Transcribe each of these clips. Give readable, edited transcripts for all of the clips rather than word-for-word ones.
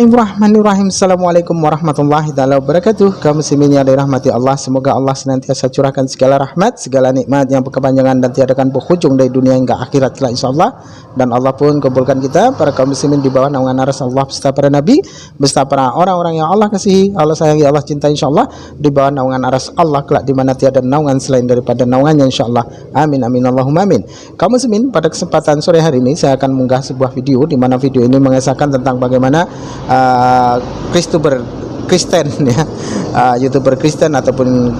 Bismillahirrahmanirrahim. Assalamualaikum warahmatullahi taala wabarakatuh. Kaum muslimin yang dirahmati Allah, semoga Allah senantiasa curahkan segala rahmat, segala nikmat yang berkepanjangan dan tiadakan berhujung dari dunia hingga akhirat kelak insyaallah. Dan Allah pun kumpulkan kita para kaum muslimin di bawah naungan aras Allah beserta para nabi, beserta para orang-orang yang Allah kasihi, Allah sayangi, Allah cintai insyaallah, di bawah naungan aras Allah kelak di mana tiada naungan selain daripada naungannya insyaallah. Amin amin Allahumma amin. Kaum muslimin, pada kesempatan sore hari ini saya akan mengunggah sebuah video di mana video ini mengisahkan tentang bagaimana Christopher Kristen ya, YouTuber Kristen ataupun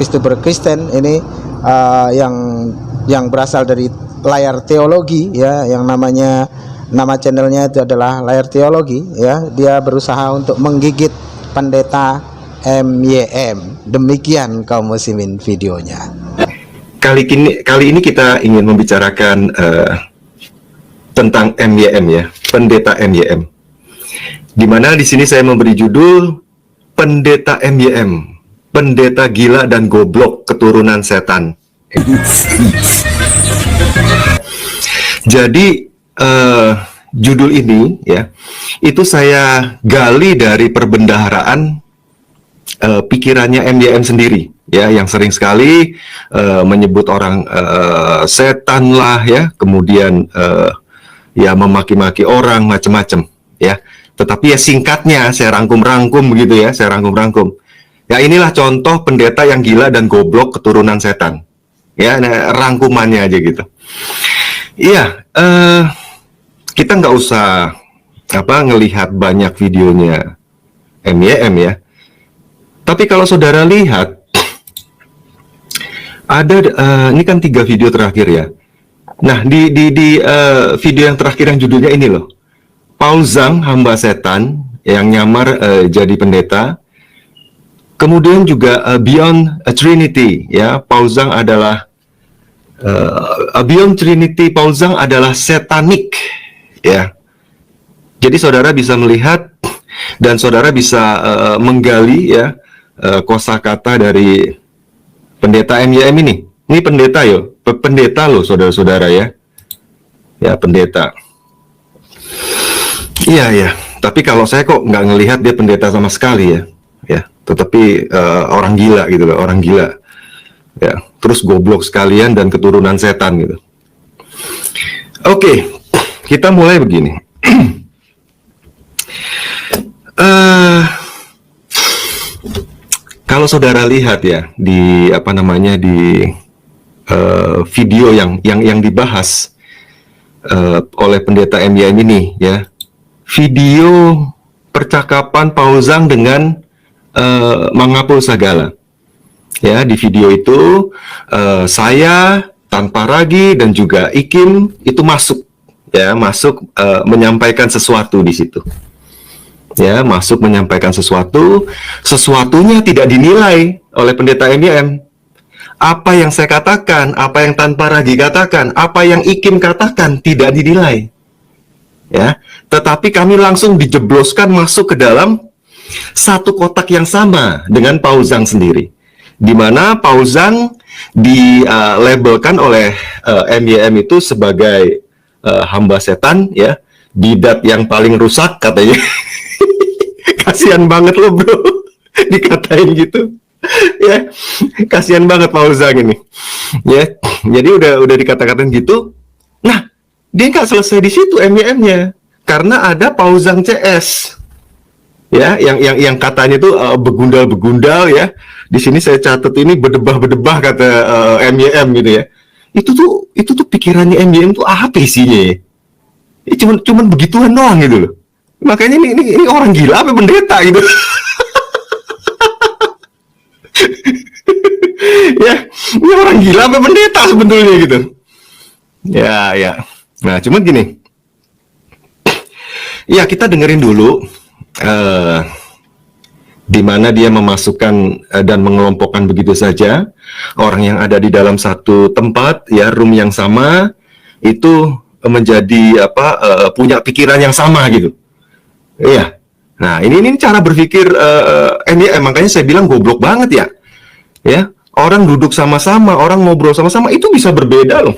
Christopher Kristen ini yang berasal dari layar teologi ya, yang nama channelnya itu adalah layar teologi ya. Dia berusaha untuk menggigit pendeta MYM. Demikian kaum muslimin videonya. Kali ini kita ingin membicarakan tentang MYM ya, pendeta MYM. Di mana di sini saya memberi judul Pendeta MYM, pendeta gila dan goblok keturunan setan. Jadi judul ini ya, itu saya gali dari perbendaharaan pikirannya MYM sendiri ya, yang sering sekali menyebut orang setan lah ya, kemudian ya memaki-maki orang macam-macam ya. Tetapi ya singkatnya saya rangkum-rangkum begitu ya, saya rangkum-rangkum. Ya inilah contoh pendeta yang gila dan goblok keturunan setan. Ya, nah, rangkumannya aja gitu. Iya, kita nggak usah ngelihat banyak videonya MYM ya. Tapi kalau saudara lihat, ada ini kan 3 video terakhir ya. Nah di video yang terakhir yang judulnya ini loh, Paul Zhang, hamba setan yang nyamar jadi pendeta. Kemudian juga Beyond Trinity ya, Paul Zhang adalah Beyond Trinity, Paul Zhang adalah satanik ya. Jadi saudara bisa melihat dan saudara bisa menggali ya kosakata dari pendeta MYM ini. Ini pendeta yo, pendeta loh saudara-saudara ya. Ya pendeta. Iya ya, tapi kalau saya kok nggak ngelihat dia pendeta sama sekali ya, ya. Tetapi orang gila gitu loh, orang gila, ya. Terus goblok sekalian dan keturunan setan gitu. Oke, kita mulai begini. Kalau saudara lihat ya di di video yang dibahas oleh pendeta MYM ini ya. Video percakapan Paul Zhang dengan Mangapul Sagala. Ya, di video itu saya tanpa ragi dan juga Ikim itu masuk menyampaikan sesuatu di situ. Ya, masuk menyampaikan sesuatu, sesuatunya tidak dinilai oleh pendeta MYM. Apa yang saya katakan, apa yang tanpa ragi katakan, apa yang Ikim katakan tidak dinilai. Ya, tetapi kami langsung dijebloskan masuk ke dalam satu kotak yang sama dengan Paul Zhang sendiri, di mana Paul Zhang dilabelkan oleh MYM itu sebagai hamba setan ya, bidat yang paling rusak katanya. Kasihan banget lo bro, dikatain gitu ya, kasihan banget Paul Zhang ini ya. Jadi udah dikata-katain gitu. Nah, dia nggak selesai di situ MYM-nya, karena ada Paul Zhang CS ya, yang katanya tuh begundal-begundal ya. Di sini saya catat ini berdebah-berdebah kata MYM gitu ya. Itu tuh pikirannya MYM tuh apa isinya ya? Cuman begituan doang gitu loh. Makanya ini orang gila apa pendeta gitu. Ya, ini orang gila apa pendeta sebetulnya gitu. Ya. Nah, cuman gini, ya kita dengerin dulu di mana dia memasukkan dan mengelompokkan begitu saja orang yang ada di dalam satu tempat ya, room yang sama itu menjadi punya pikiran yang sama gitu. Iya. Nah, ini cara berpikir makanya saya bilang goblok banget ya. Ya, orang duduk sama-sama, orang ngobrol sama-sama itu bisa berbeda loh.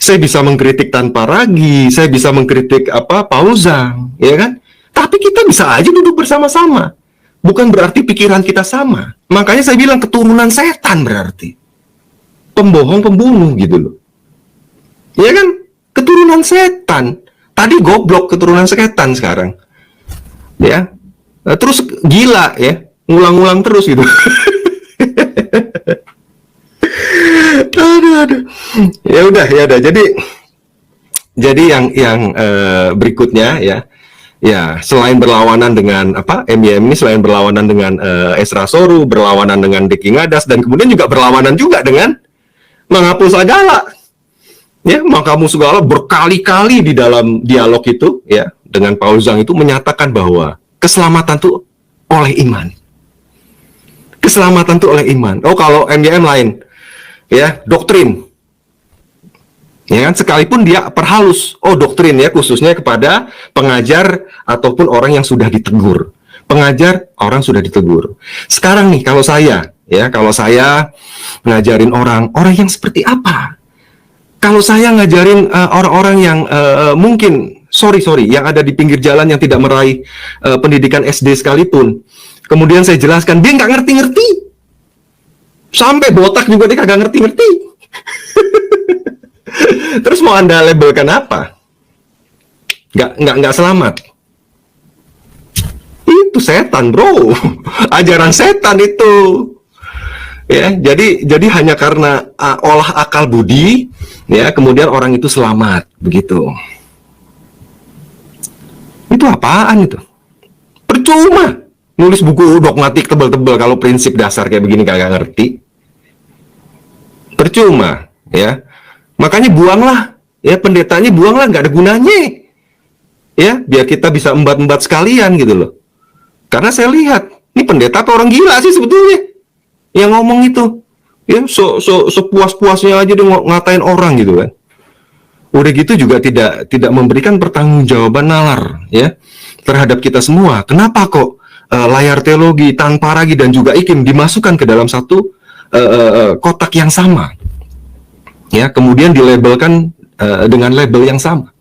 Saya bisa mengkritik tanpa ragi, saya bisa mengkritik Paul Zhang, ya kan? Tapi kita bisa aja duduk bersama-sama. Bukan berarti pikiran kita sama. Makanya saya bilang keturunan setan berarti. Pembohong, pembunuh gitu loh. Ya kan? Keturunan setan. Tadi goblok, keturunan setan sekarang. Ya. Terus gila ya. Ngulang-ngulang terus gitu. Aduh. Ya udah. Jadi yang berikutnya ya. Ya, selain berlawanan dengan MYM ini selain berlawanan dengan Esra Soru, berlawanan dengan Deki Ngadas, dan kemudian juga berlawanan juga dengan menghapus segala. Ya, menghapus segala berkali-kali di dalam dialog itu ya dengan Paul Zhang itu menyatakan bahwa keselamatan itu oleh iman. Keselamatan itu oleh iman. Oh, kalau MYM lain. Ya, doktrin. Ya kan, sekalipun dia perhalus, doktrin ya, khususnya kepada pengajar ataupun orang yang sudah ditegur. Pengajar, orang sudah ditegur. Sekarang nih, kalau saya ngajarin orang yang seperti apa? Kalau saya ngajarin orang-orang yang mungkin, yang ada di pinggir jalan yang tidak meraih pendidikan SD sekalipun, kemudian saya jelaskan, dia nggak ngerti-ngerti. Sampai botak juga dia kagak ngerti-ngerti. Terus mau Anda labelkan apa? Nggak selamat. Itu setan, bro. Ajaran setan itu. Ya, jadi hanya karena olah akal budi, ya, kemudian orang itu selamat, begitu. Itu apaan itu? Percuma nulis buku dogmatik tebal-tebal kalau prinsip dasar kayak begini kagak ngerti. Percuma, ya. Makanya buanglah, ya, pendetanya buanglah, nggak ada gunanya, ya, biar kita bisa embat-embat sekalian gitu loh. Karena saya lihat, ini pendeta apa orang gila sih sebetulnya, yang ngomong itu, ya, sepuas-puasnya aja dia ngatain orang gitu kan. Udah gitu juga tidak memberikan pertanggungjawaban nalar, ya, terhadap kita semua. Kenapa kok layar teologi, tanpa ragi dan juga IKIM dimasukkan ke dalam satu kotak yang sama? Ya, kemudian dilabelkan dengan label yang sama.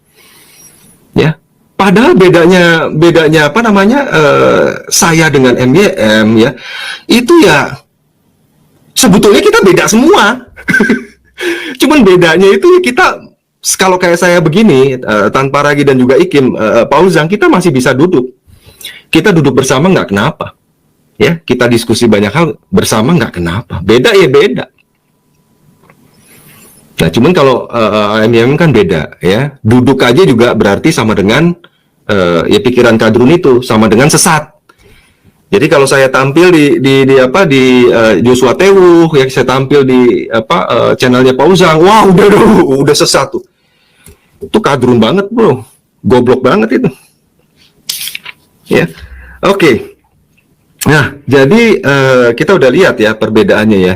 Ya, padahal bedanya saya dengan MYM ya, itu ya sebetulnya kita beda semua. Cuman bedanya itu kita, kalau kayak saya begini, tanpa ragi dan juga IKIM, Paul Zhang, kita masih bisa duduk. Kita duduk bersama nggak kenapa. Ya, kita diskusi banyak hal bersama nggak kenapa. Beda ya beda. Nah, cuman kalau MYM kan beda, ya. Duduk aja juga berarti sama dengan ya pikiran kadrun itu sama dengan sesat. Jadi kalau saya tampil di Joshua Tewuh, ya, saya tampil di channelnya Paul Zhang, wah udah sesat tuh. Itu kadrun banget, bro. Goblok banget itu. Ya. Oke. Nah, jadi kita udah lihat ya perbedaannya ya.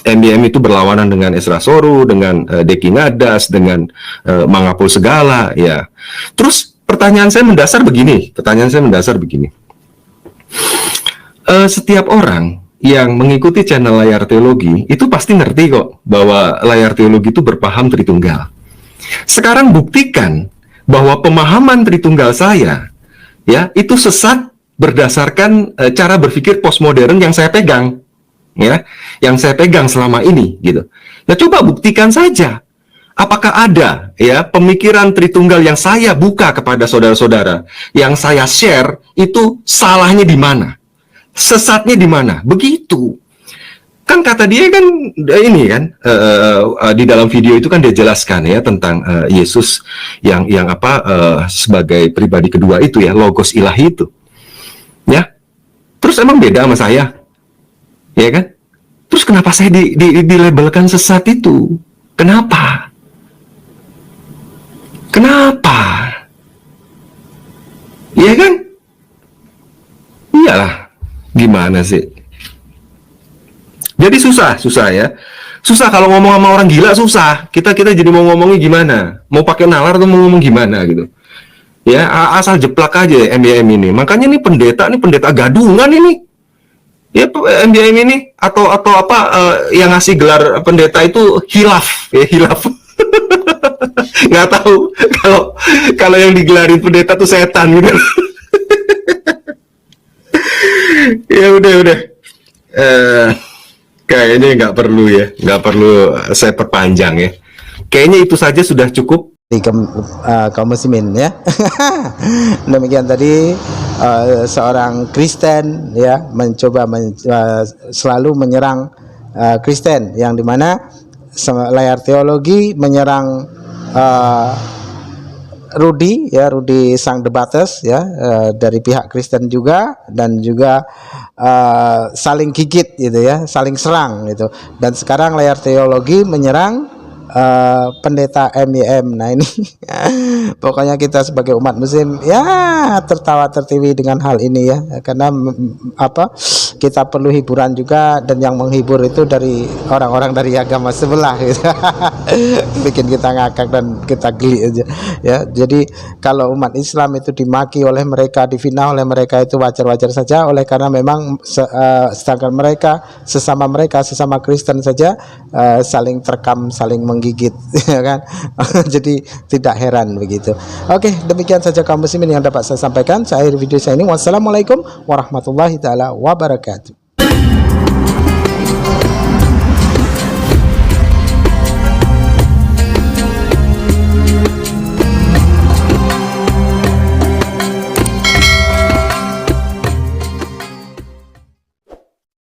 MYM itu berlawanan dengan Esra Soru, dengan Deki Ngadas, dengan Mangapul segala, ya. Terus pertanyaan saya mendasar begini. Setiap orang yang mengikuti channel Layar Teologi itu pasti ngerti kok bahwa Layar Teologi itu berpaham Tritunggal. Sekarang buktikan bahwa pemahaman Tritunggal saya, ya, itu sesat berdasarkan cara berpikir postmodern yang saya pegang. Ya, yang saya pegang selama ini gitu. Nah, coba buktikan saja apakah ada ya pemikiran Tritunggal yang saya buka kepada saudara-saudara, yang saya share itu salahnya di mana? Sesatnya di mana? Begitu. Kan kata dia kan ini kan di dalam video itu kan dia jelaskan ya tentang Yesus yang sebagai pribadi kedua itu ya, logos ilahi itu. Ya. Terus emang beda sama saya? Ya kan? Terus kenapa saya dilabelkan sesat itu? Kenapa? Ya kan? Iyalah, gimana sih? Jadi susah ya. Susah kalau ngomong sama orang gila, susah. Kita jadi mau ngomongnya gimana? Mau pakai nalar atau mau ngomong gimana gitu? Ya, asal jeplak aja MYM ini. Makanya nih pendeta gadungan ini. Ya, MYM ini atau yang ngasih gelar pendeta itu hilaf, ya, hilaf. Nggak tahu kalau kalau yang digelarin pendeta tuh setan gitu. Ya udah. Eh, Kayaknya nggak perlu saya perpanjang ya. Kayaknya itu saja sudah cukup. Di kaum muslimin ya. Demikian tadi seorang Kristen ya mencoba selalu menyerang Kristen, yang dimana layar teologi menyerang Rudi sang debates ya, dari pihak Kristen juga, dan juga saling gigit gitu ya, saling serang gitu. Dan sekarang layar teologi menyerang pendeta MYM. Nah ini pokoknya kita sebagai umat muslim ya tertawa tertiwi dengan hal ini ya, karena kita perlu hiburan juga, dan yang menghibur itu dari orang-orang dari agama sebelah gitu. Bikin kita ngakak dan kita geli aja ya. Jadi kalau umat Islam itu dimaki oleh mereka, difitnah oleh mereka, itu wajar-wajar saja, oleh karena memang sedangkan mereka sesama Kristen saja saling terkam, saling menggigit ya kan. Jadi tidak heran begitu. Oke, demikian saja kaum muslimin yang dapat saya sampaikan. Saya akhiri video saya ini. Wassalamualaikum warahmatullahi taala wabarakatuh.